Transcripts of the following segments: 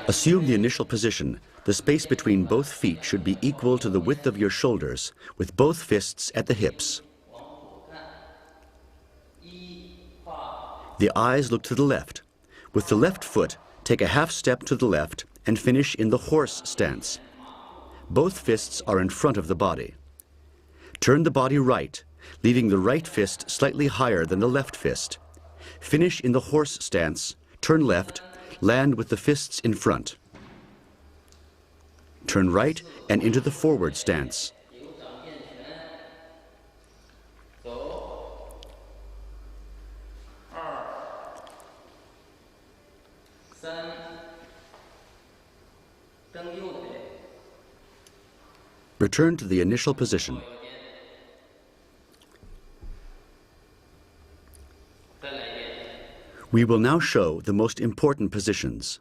Assume the initial position. The space between both feet should be equal to the width of your shoulders, with both fists at the hips. The eyes look to the left. With the left foot, take a half step to the left and finish in the horse stance. Both fists are in front of the body. Turn the body right, leaving the right fist slightly higher than the left fist. Finish in the horse stance, turn left, land with the fists in front. Turn right and into the forward stance. Return to the initial position. We will now show the most important positions.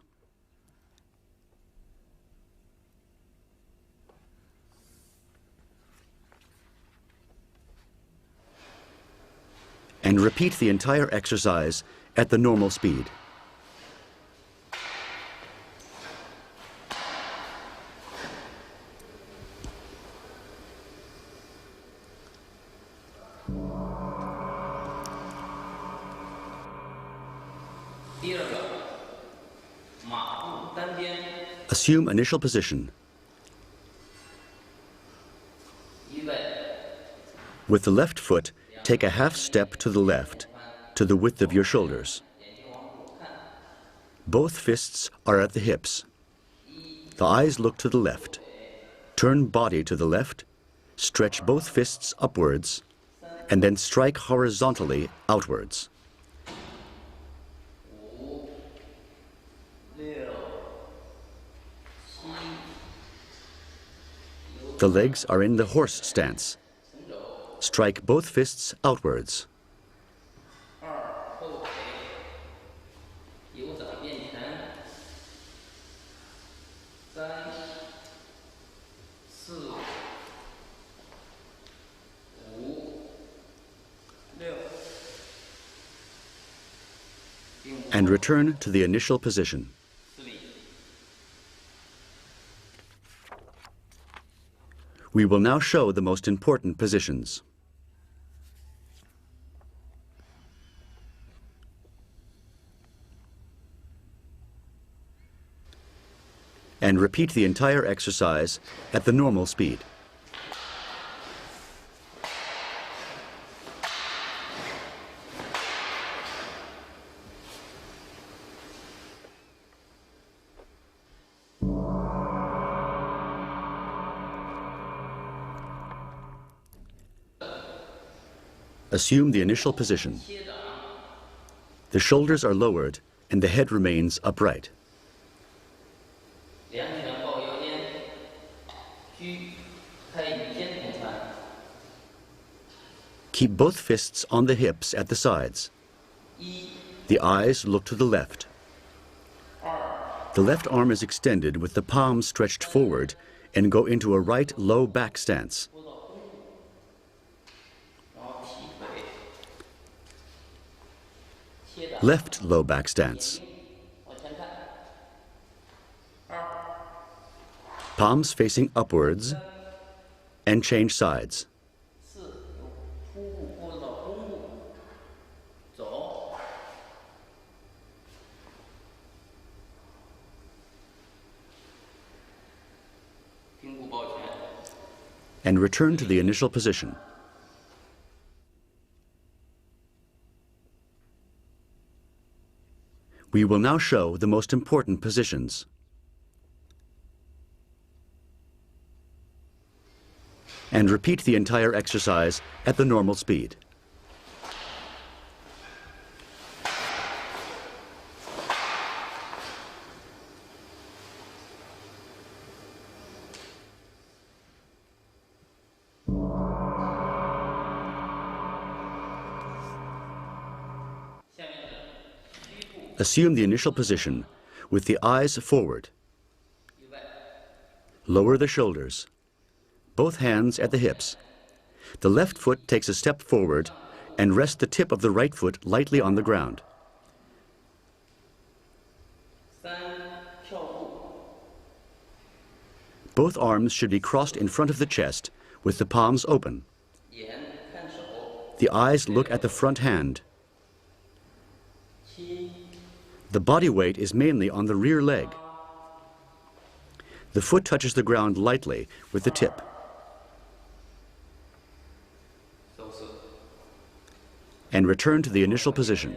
And repeat the entire exercise at the normal speed. Assume initial position. With the left foot, take a half step to the left, to the width of your shoulders. Both fists are at the hips. The eyes look to the left. Turn body to the left, stretch both fists upwards, and then strike horizontally outwards. The legs are in the horse stance. Strike both fists outwards. And return to the initial position. We will now show the most important positions. And repeat the entire exercise at the normal speed. Assume the initial position. The shoulders are lowered and the head remains upright. Keep both fists on the hips at the sides. The eyes look to the left. The left arm is extended with the palm stretched forward and go into a right low back stance. Left low back stance. Palms facing upwards and change sides. And return to the initial position. We will now show the most important positions. And repeat the entire exercise at the normal speed. Assume the initial position with the eyes forward. Lower the shoulders. Both hands at the hips. The left foot takes a step forward and rest the tip of the right foot lightly on the ground. Both arms should be crossed in front of the chest with the palms open. The eyes look at the front hand. The body weight is mainly on the rear leg. The foot touches the ground lightly with the tip. And return to the initial position.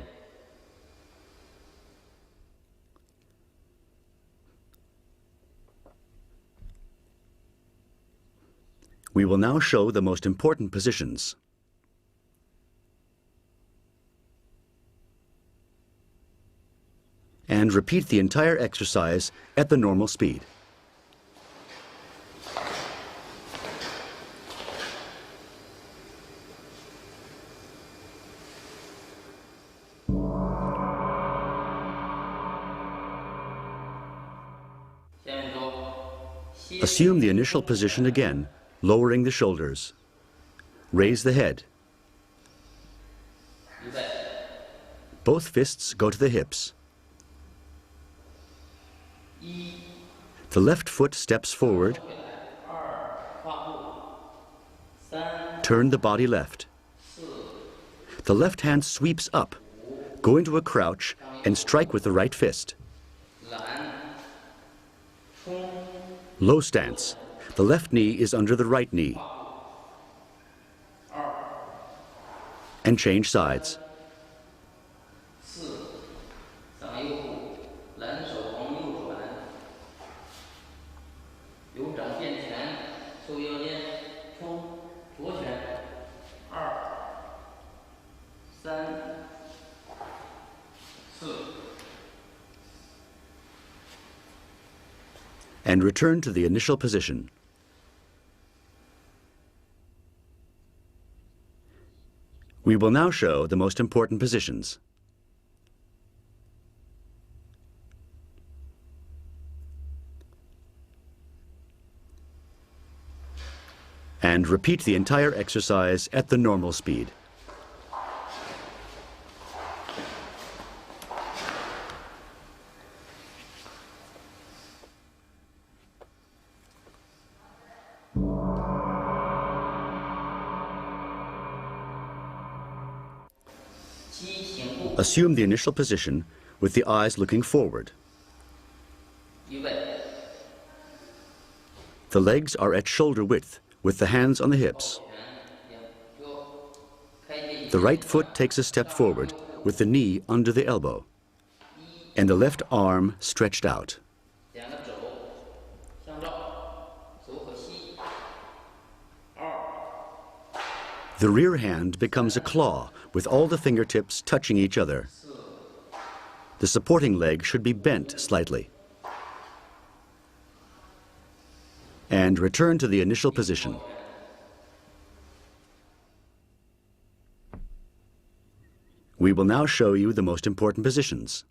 We will now show the most important positions. And repeat the entire exercise at the normal speed. Assume the initial position again, lowering the shoulders. Raise the head. Both fists go to the hips. The left foot steps forward. Turn the body left. The left hand sweeps up. Go into a crouch and strike with the right fist. Low stance. The left knee is under the right knee. And change sides. And return to the initial position. We will now show the most important positions. And repeat the entire exercise at the normal speed. Assume the initial position with the eyes looking forward. The legs are at shoulder width with the hands on the hips. The right foot takes a step forward with the knee under the elbow and the left arm stretched out. The rear hand becomes a claw with all the fingertips touching each other. The supporting leg should be bent slightly. And return to the initial position. We will now show you the most important positions.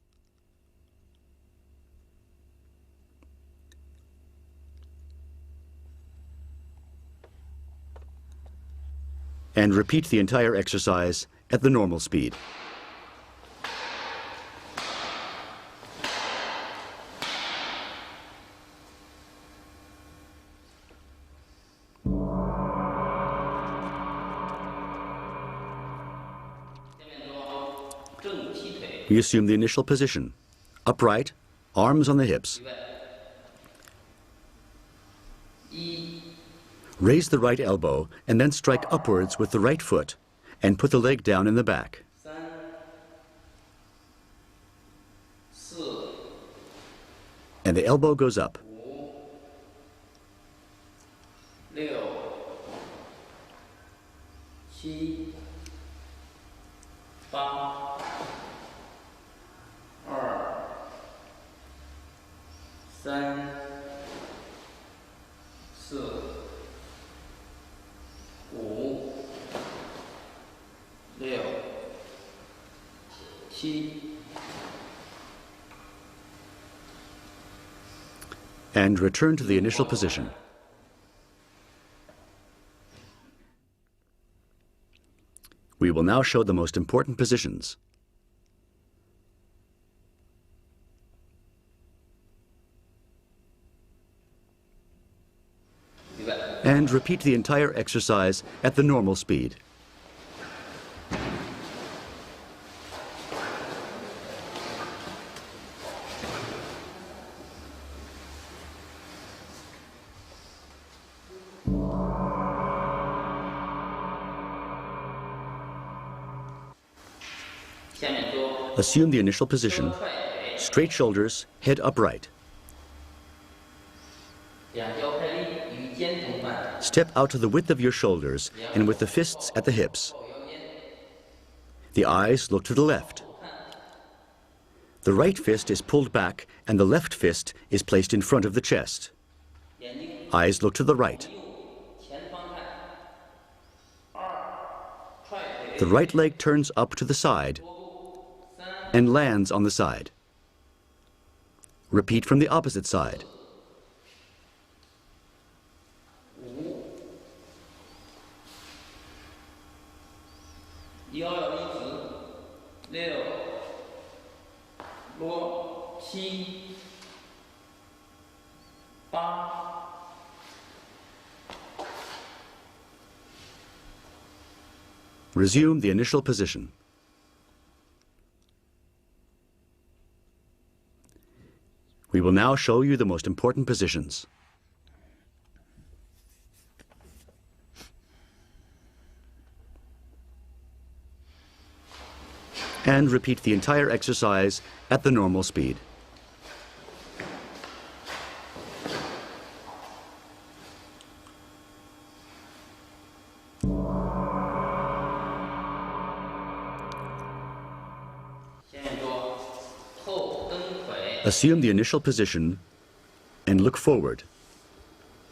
And repeat the entire exercise at the normal speed. We assume the initial position. Upright, arms on the hips. Raise the right elbow and then strike upwards with the right foot and put the leg down in the back. And the elbow goes up. And return to the initial position. We will now show the most important positions. And repeat the entire exercise at the normal speed. Assume the initial position, straight shoulders, head upright. Step out to the width of your shoulders and with the fists at the hips. The eyes look to the left. The right fist is pulled back and the left fist is placed in front of the chest. Eyes look to the right. The right leg turns up to the side and lands on the side. Repeat from the opposite side. Resume the initial position. We will now show you the most important positions. And repeat the entire exercise at the normal speed. Assume the initial position and look forward.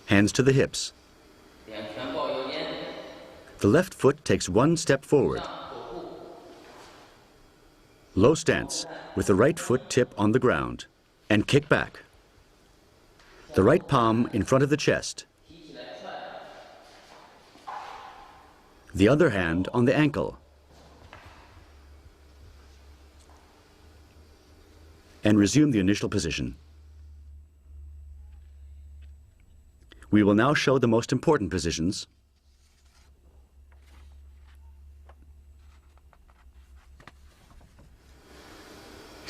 Hands to the hips. The left foot takes one step forward. Low stance with the right foot tip on the ground and kick back. The right palm in front of the chest. The other hand on the ankle. And resume the initial position. We will now show the most important positions.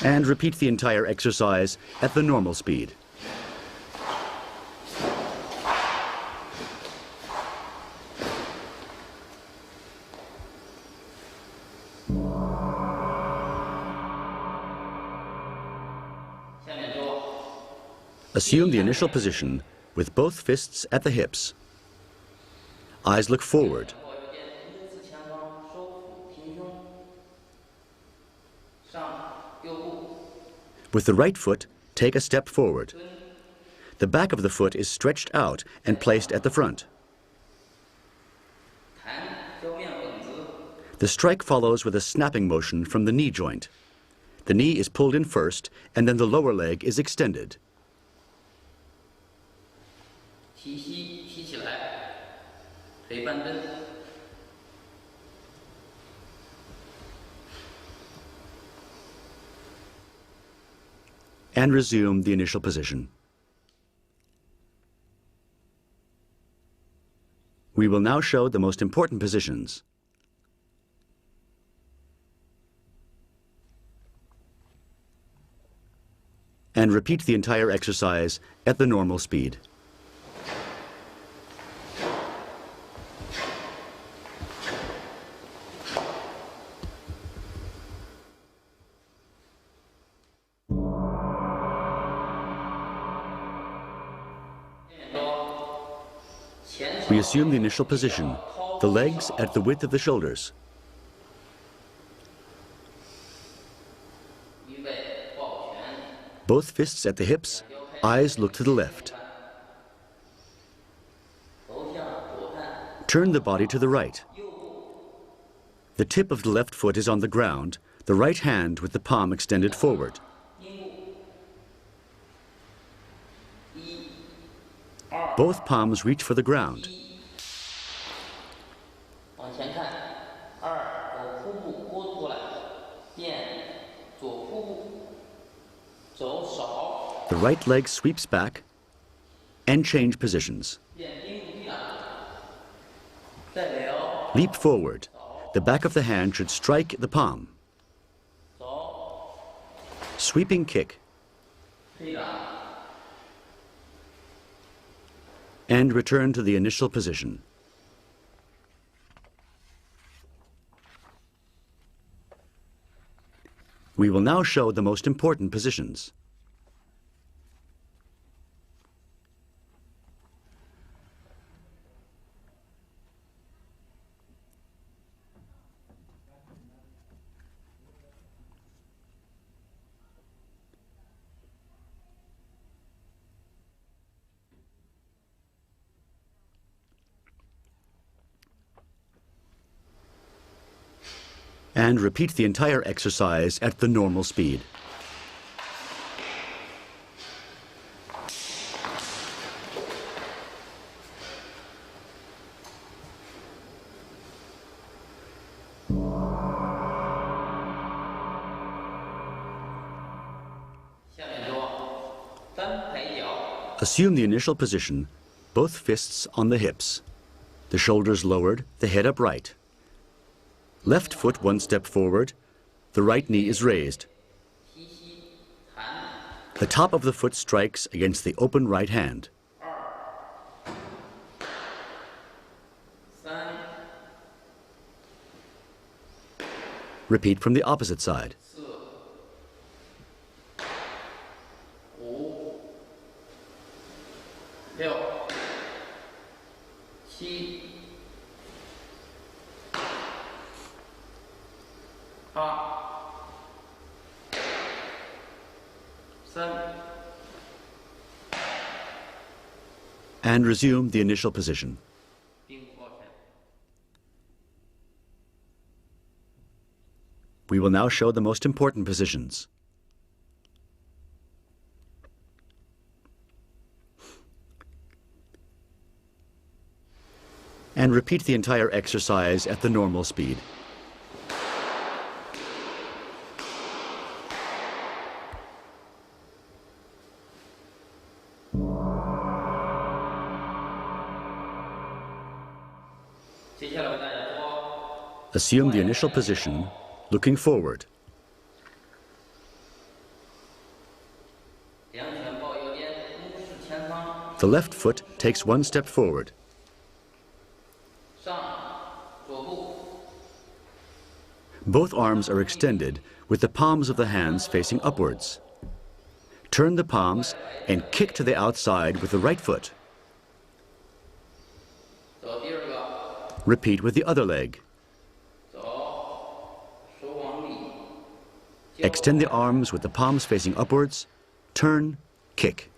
And repeat the entire exercise at the normal speed. Assume the initial position with both fists at the hips. Eyes look forward. With the right foot, take a step forward. The back of the foot is stretched out and placed at the front. The strike follows with a snapping motion from the knee joint. The knee is pulled in first, and then the lower leg is extended. And resume the initial position. We will now show the most important positions. And repeat the entire exercise at the normal speed. We assume the initial position, the legs at the width of the shoulders. Both fists at the hips, eyes look to the left. Turn the body to the right. The tip of the left foot is on the ground, the right hand with the palm extended forward. Both palms reach for the ground. The right leg sweeps back and change positions. Leap forward. The back of the hand should strike the palm. Sweeping kick. And return to the initial position. We will now show the most important positions. And repeat the entire exercise at the normal speed. Assume the initial position, both fists on the hips, the shoulders lowered, the head upright. Left foot 1 step forward, the right knee is raised. The top of the foot strikes against the open right hand. Repeat from the opposite side. And resume the initial position. We will now show the most important positions. And repeat the entire exercise at the normal speed. Assume the initial position, looking forward. The left foot takes 1 step forward. Both arms are extended with the palms of the hands facing upwards. Turn the palms and kick to the outside with the right foot. Repeat with the other leg. Extend the arms with the palms facing upwards. Turn, kick.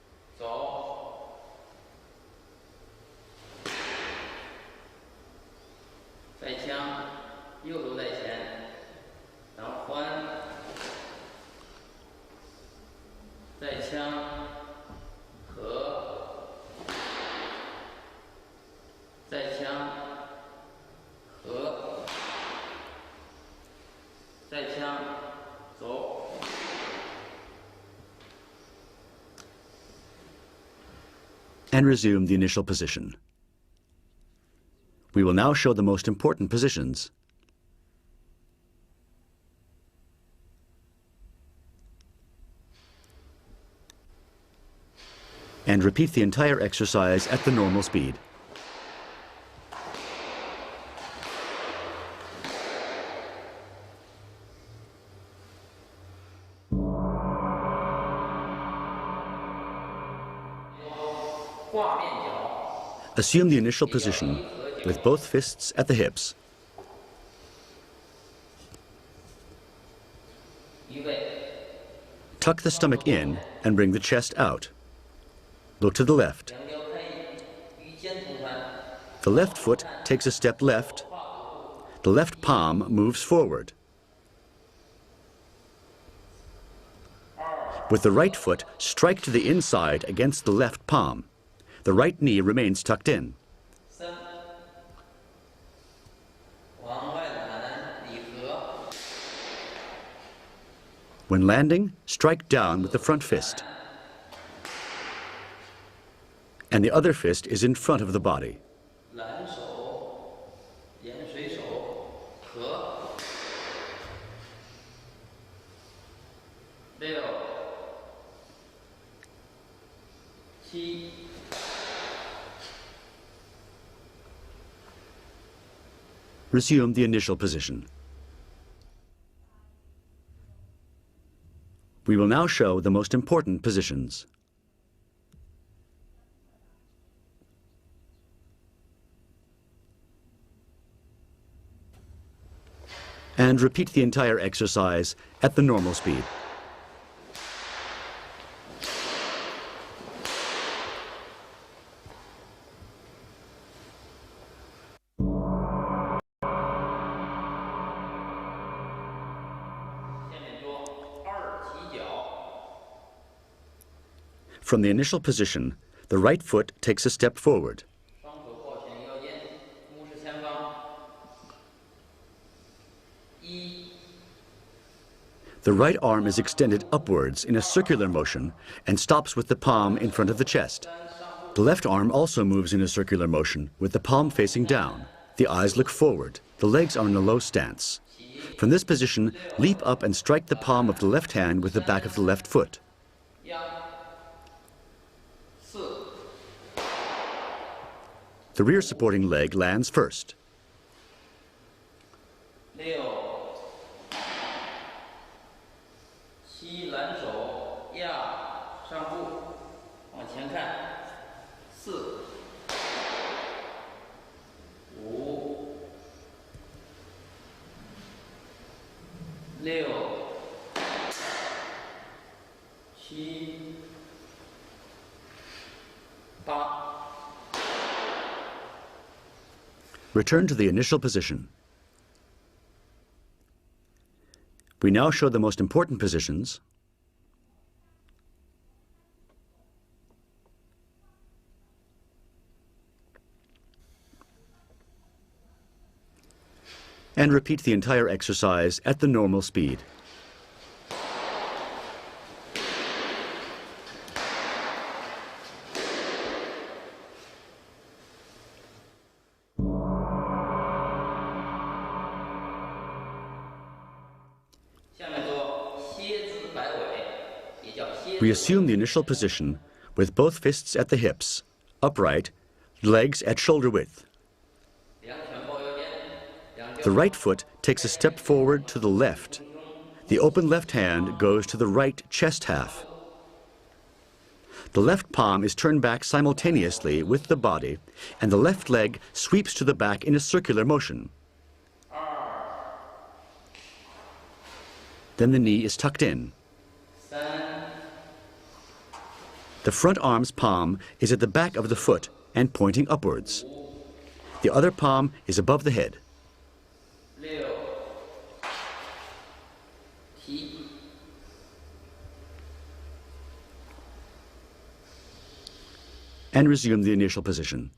And resume the initial position. We will now show the most important positions. And repeat the entire exercise at the normal speed. Assume the initial position with both fists at the hips. Tuck the stomach in and bring the chest out. Look to the left. The left foot takes a step left. The left palm moves forward. With the right foot, strike to the inside against the left palm. The right knee remains tucked in. When landing, strike down with the front fist. And the other fist is in front of the body. Resume the initial position. We will now show the most important positions. And repeat the entire exercise at the normal speed. From the initial position, the right foot takes a step forward. The right arm is extended upwards in a circular motion and stops with the palm in front of the chest. The left arm also moves in a circular motion with the palm facing down. The eyes look forward. The legs are in a low stance. From this position, leap up and strike the palm of the left hand with the back of the left foot. The rear supporting leg lands first. Return to the initial position. We now show the most important positions. And repeat the entire exercise at the normal speed. We assume the initial position with both fists at the hips, upright, legs at shoulder width. The right foot takes a step forward to the left. The open left hand goes to the right chest half. The left palm is turned back simultaneously with the body, and the left leg sweeps to the back in a circular motion. Then the knee is tucked in. The front arm's palm is at the back of the foot and pointing upwards. The other palm is above the head. And resume the initial position.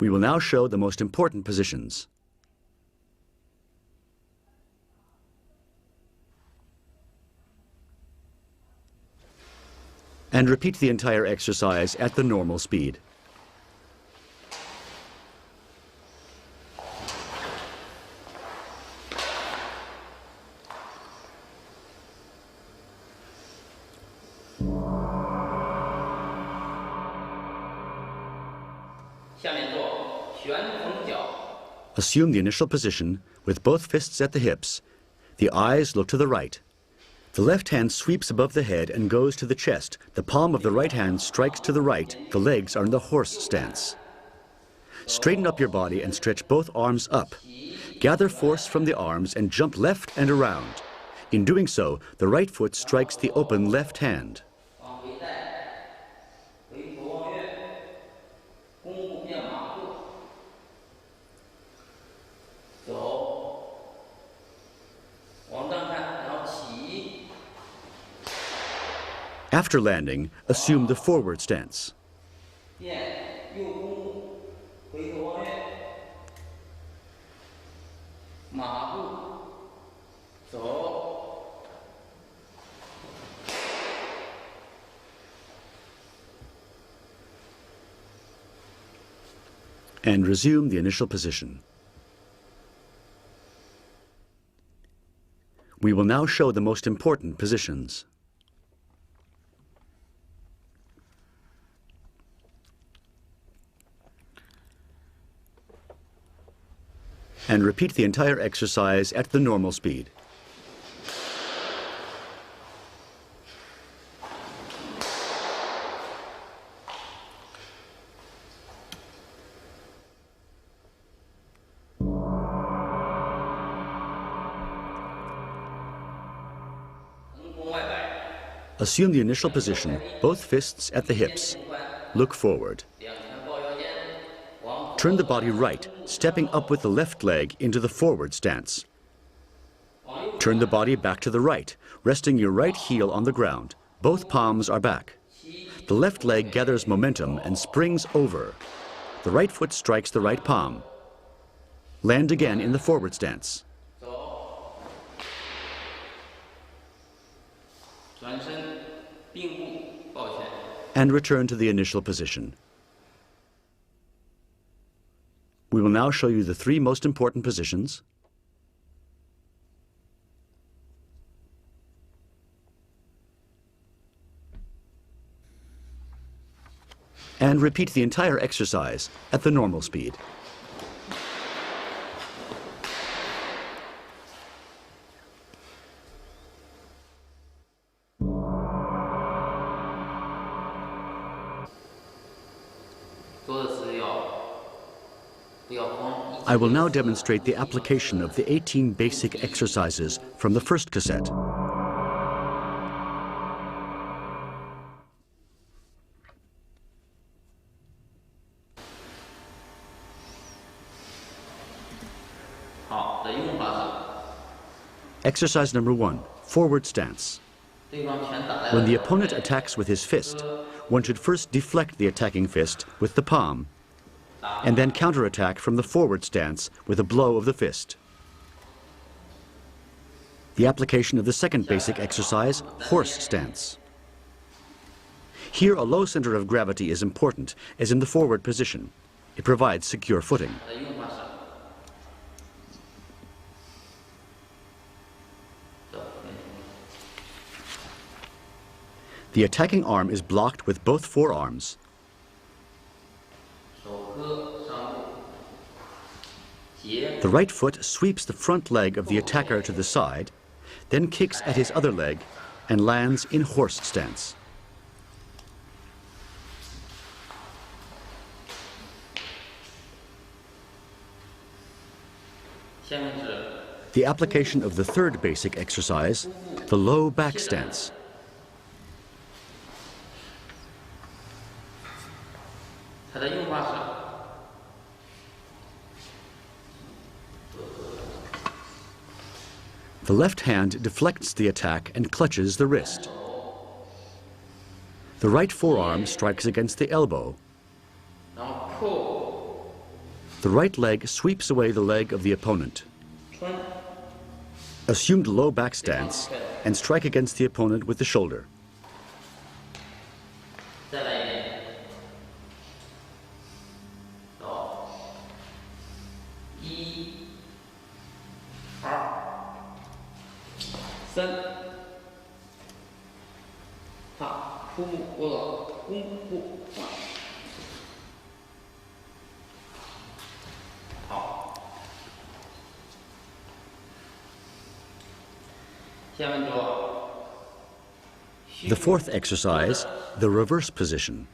We will now show the most important positions. And repeat the entire exercise at the normal speed. Assume the initial position with both fists at the hips. The eyes look to the right. The left hand sweeps above the head and goes to the chest. The palm of the right hand strikes to the right. The legs are in the horse stance. Straighten up your body and stretch both arms up. Gather force from the arms and jump left and around. In doing so, the right foot strikes the open left hand. After landing, assume the forward stance. And resume the initial position. We will now show the most important positions. And repeat the entire exercise at the normal speed. Assume the initial position, both fists at the hips. Look forward. Turn the body right, stepping up with the left leg into the forward stance. Turn the body back to the right, resting your right heel on the ground. Both palms are back. The left leg gathers momentum and springs over. The right foot strikes the right palm. Land again in the forward stance. And return to the initial position. We will now show you the three most important positions. And repeat the entire exercise at the normal speed. I will now demonstrate the application of the 18 basic exercises from the first cassette. Exercise number 1, forward stance. When the opponent attacks with his fist, one should first deflect the attacking fist with the palm, and then counterattack from the forward stance with a blow of the fist. The application of the second basic exercise, horse stance. Here, a low center of gravity is important, as in the forward position. It provides secure footing. The attacking arm is blocked with both forearms. The right foot sweeps the front leg of the attacker to the side, then kicks at his other leg and lands in horse stance. The application of the third basic exercise, the low back stance. The left hand deflects the attack and clutches the wrist. The right forearm strikes against the elbow. The right leg sweeps away the leg of the opponent. Assume the low back stance and strike against the opponent with the shoulder. The fourth exercise, the reverse position.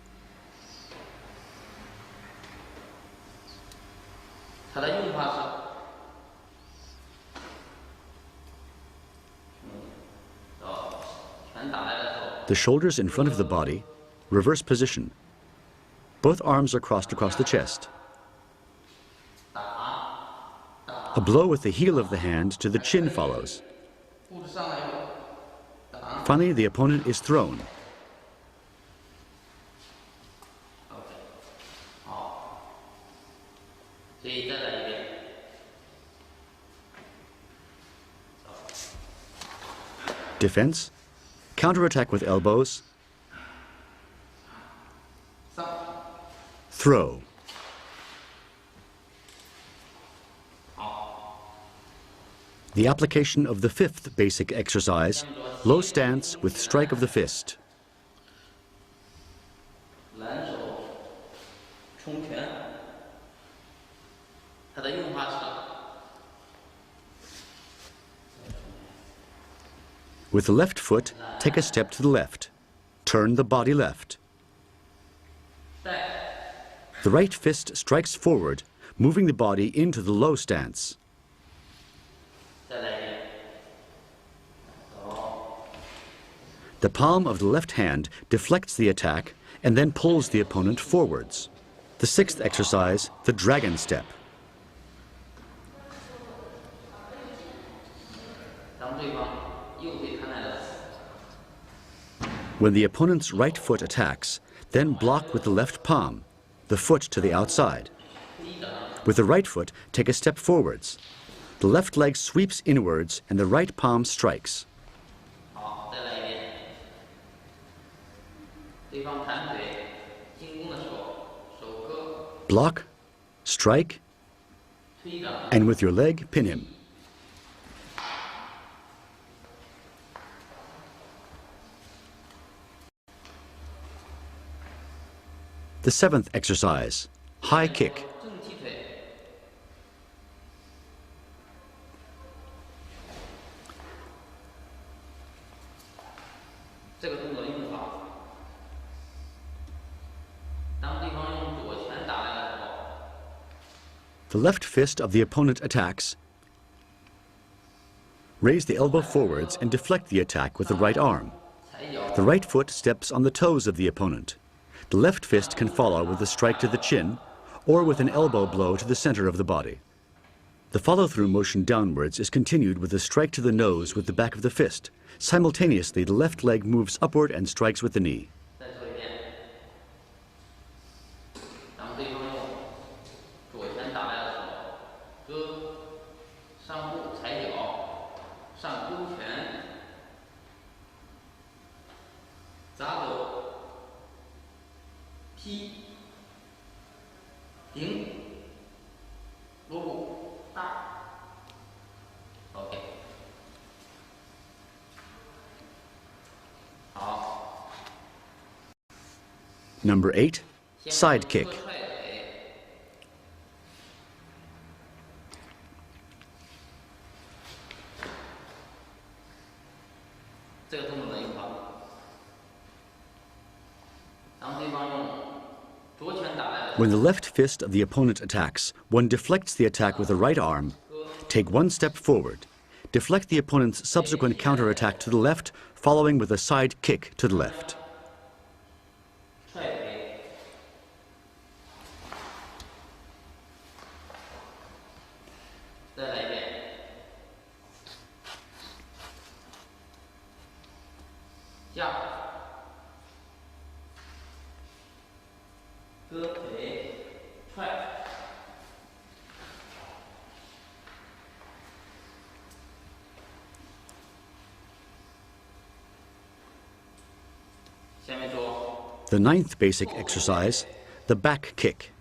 The shoulders in front of the body, reverse position. Both arms are crossed across the chest. A blow with the heel of the hand to the chin follows. Finally, the opponent is thrown. Defense, counterattack with elbows, throw. The application of the fifth basic exercise, low stance with strike of the fist. With the left foot, take a step to the left. Turn the body left. The right fist strikes forward, moving the body into the low stance. The palm of the left hand deflects the attack and then pulls the opponent forwards. The sixth exercise, the dragon step. When the opponent's right foot attacks, then block with the left palm, the foot to the outside. With the right foot, take a step forwards. The left leg sweeps inwards and the right palm strikes. Block, strike, and with your leg, pin him. The seventh exercise, high kick. The left fist of the opponent attacks. Raise the elbow forwards and deflect the attack with the right arm. The right foot steps on the toes of the opponent. The left fist can follow with a strike to the chin or with an elbow blow to the center of the body. The follow-through motion downwards is continued with a strike to the nose with the back of the fist. Simultaneously, the left leg moves upward and strikes with the knee. Number 8, side kick. When the left fist of the opponent attacks, one deflects the attack with the right arm. Take one step forward. Deflect the opponent's subsequent counterattack to the left, following with a side kick to the left. The ninth basic exercise, the back kick.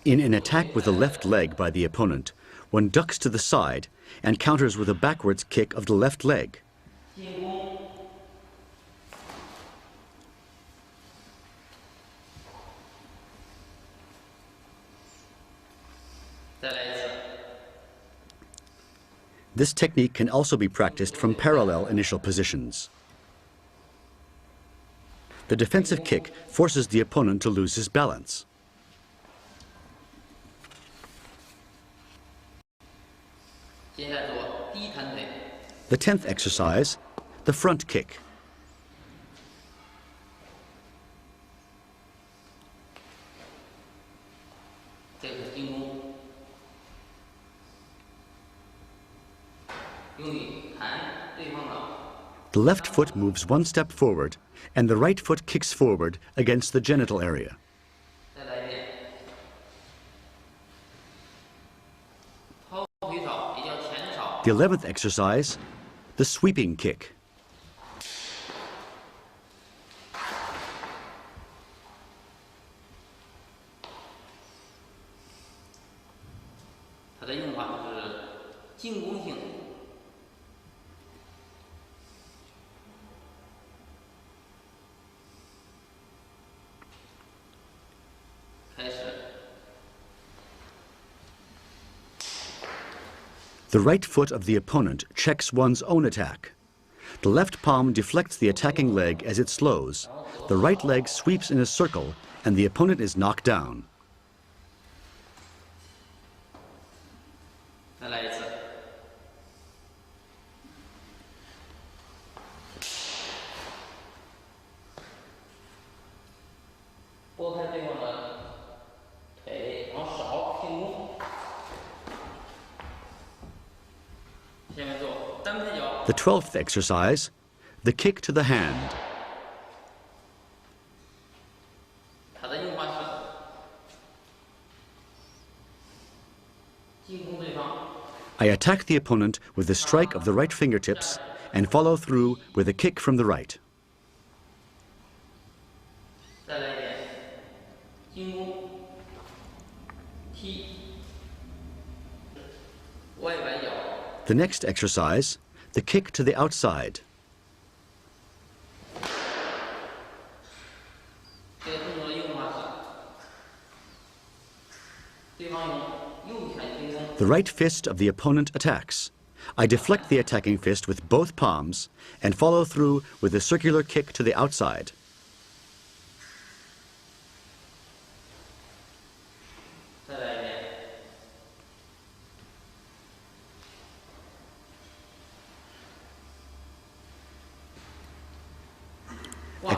In an attack with the left leg by the opponent, one ducks to the side and counters with a backwards kick of the left leg. This technique can also be practiced from parallel initial positions. The defensive kick forces the opponent to lose his balance. The 10th exercise, the front kick. The left foot moves one step forward, and the right foot kicks forward against the genital area. The 11th exercise, the sweeping kick. The right foot of the opponent checks one's own attack. The left palm deflects the attacking leg as it slows. The right leg sweeps in a circle, and the opponent is knocked down. The 12th exercise, the kick to the hand. I attack the opponent with a strike of the right fingertips and follow through with a kick from the right. The next exercise, the kick to the outside. The right fist of the opponent attacks. I deflect the attacking fist with both palms and follow through with a circular kick to the outside.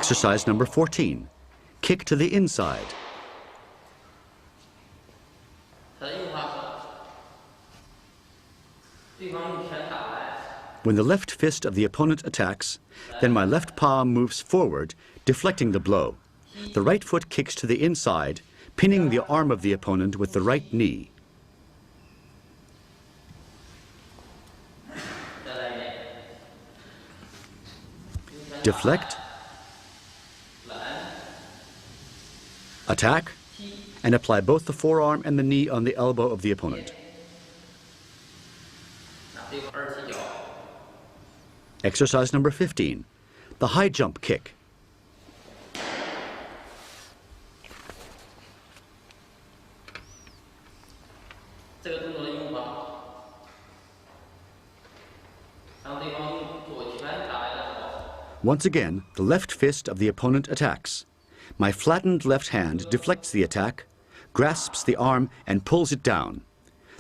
Exercise number 14, kick to the inside. When the left fist of the opponent attacks, then my left palm moves forward, deflecting the blow. The right foot kicks to the inside, pinning the arm of the opponent with the right knee. Deflect, attack, and apply both the forearm and the knee on the elbow of the opponent. Exercise number 15, the high jump kick. Once again, the left fist of the opponent attacks. My flattened left hand deflects the attack, grasps the arm, and pulls it down.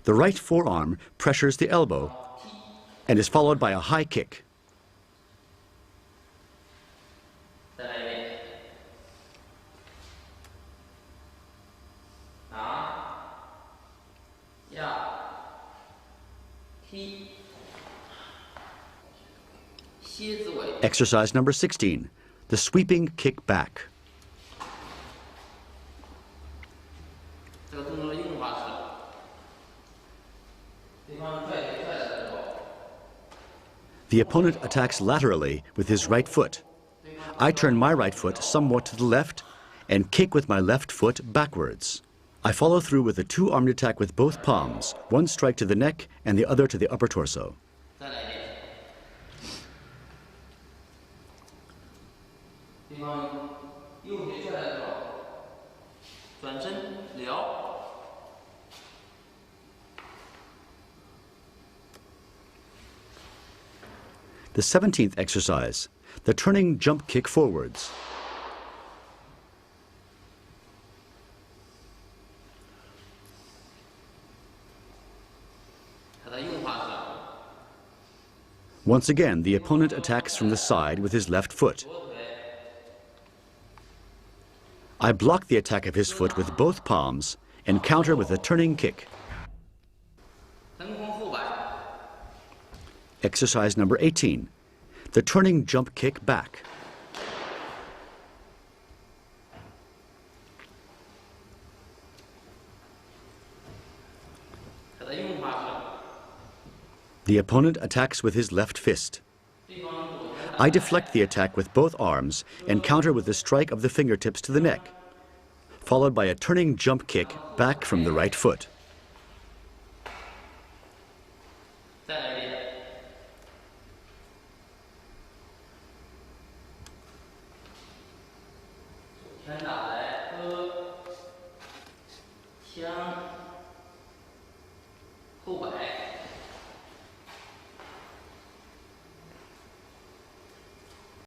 The right forearm pressures the elbow and is followed by a high kick. Exercise number 16, the sweeping kick back. The opponent attacks laterally with his right foot. I turn my right foot somewhat to the left and kick with my left foot backwards. I follow through with a two-armed attack with both palms, one strike to the neck and the other to the upper torso. The 17th exercise, the turning jump kick forwards. Once again, the opponent attacks from the side with his left foot. I block the attack of his foot with both palms and counter with a turning kick. Exercise number 18, the turning jump kick back. The opponent attacks with his left fist. I deflect the attack with both arms and counter with a strike of the fingertips to the neck, followed by a turning jump kick back from the right foot.